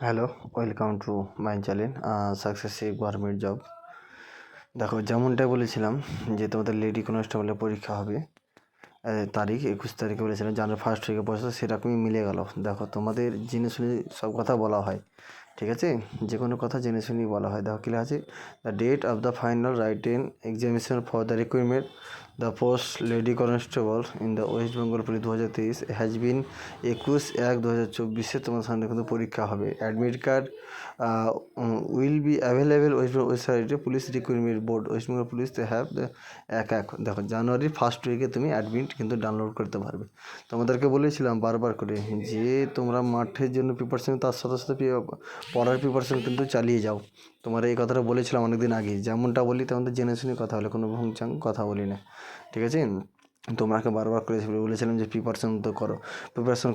Hello, welcome to my channel successive government job. দেখো, যেমনটা বলেছিলাম যে তোমাদের লেডি কনস্টেবলের পরীক্ষা হবে তারিখ 21 তারিখে বলেছিলাম, জানুয়ারি ফার্স্ট উইকে পয়সা সেরকমই মিলে গেল। দেখো, তোমাদের জেনে শুনে সব কথা বলা হয়, ঠিক আছে? যে কোনো কথা জেনে শুনেই বলা হয়। দেখো কী আছে, the date of the final writing examination for the recruitment the post lady constable in the West Bengal police 2023 has been 21/1/2024 তোমার সামনে কিন্তু পরীক্ষা হবে। Admit card will be available ওয়েবসাইটে police recruitment board West Bengal police have দেখো জানুয়ারি ফার্স্ট উইকে তুমি admit কিন্তু ডাউনলোড করতে পারবে। তোমাদেরকে বলেছিলাম বারবার করে যে তোমরা মাঠের জন্য প্রিপারেশন, তার সাথে সাথে পড়ার প্রিপারেশন কিন্তু চালিয়ে যাও। তোমার এই কথাটা বলেছিলাম অনেকদিন আগে। যেমনটা বলি তেমনটা জেনে শুনে কথা বলে, কোনো ভুংচাং কথা বলি না, ঠিক আছে? তোমাকে বারবার করে বলেছিলাম যে প্রিপারেশন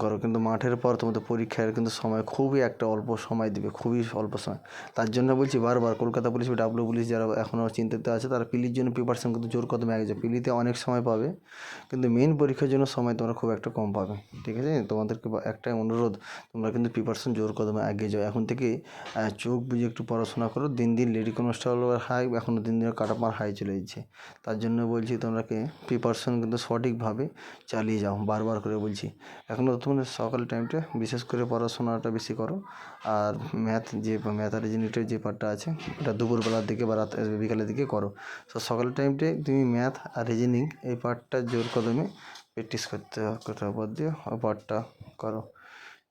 করো, কিন্তু মাঠের পর তোমাদের পরীক্ষার কিন্তু সময় খুবই একটা অল্প সময় দেবে, খুবই অল্প সময়। তার জন্য বলছি বারবার, কলকাতা পুলিশ বা ডাব্লিউ পুলিশ যারা এখনও চিন্তিত আছে তারা পিলির জন্য প্রিপারেশন কিন্তু জোর কদমে আগে যাও। পিলিতে অনেক সময় পাবে, কিন্তু মেইন পরীক্ষার জন্য সময় তোমরা খুব একটা কম পাবে, ঠিক আছে? তোমাদেরকে একটাই অনুরোধ, তোমরা কিন্তু প্রিপারেশন জোর কদমে এগিয়ে যাও। এখন থেকে চোখ বুঝে একটু পড়াশোনা করো। দিন দিন লেডি কনস্টেবলের হাই এখনও দিন দিন কাট অফ মার্ক হাই চলে যাচ্ছে। তার জন্য বলছি তোমরাকে প্রিপারেশন কিন্তু সঠিকভাবে চালিয়ে যাও, বারবার করে বলছি। এখনও তোমাদের সকাল টাইমটা বিশেষ করে পড়াশোনাটা বেশি করো। আর ম্যাথ আর রিজনিংয়ের যে পার্টটা আছে ওটা দুপুরবেলার দিকে বা রাত বিকালের দিকে করো। তো সকালের টাইমটায় তুমি ম্যাথ আর রিজনিং এই পার্টটা জোর কদমে প্র্যাকটিস করতে হবে দিয়ে পার্টটা করো,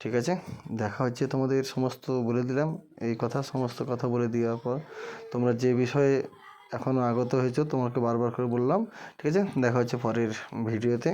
ঠিক আছে? দেখা হচ্ছে, তোমাদের সমস্ত বলে দিলাম এই কথা, সমস্ত কথা বলে দেওয়ার পর তোমরা যে বিষয়ে এখনও আগত হয়েছো তোমাকে বারবার করে বললাম, ঠিক আছে? দেখা হচ্ছে পরের ভিডিওতে।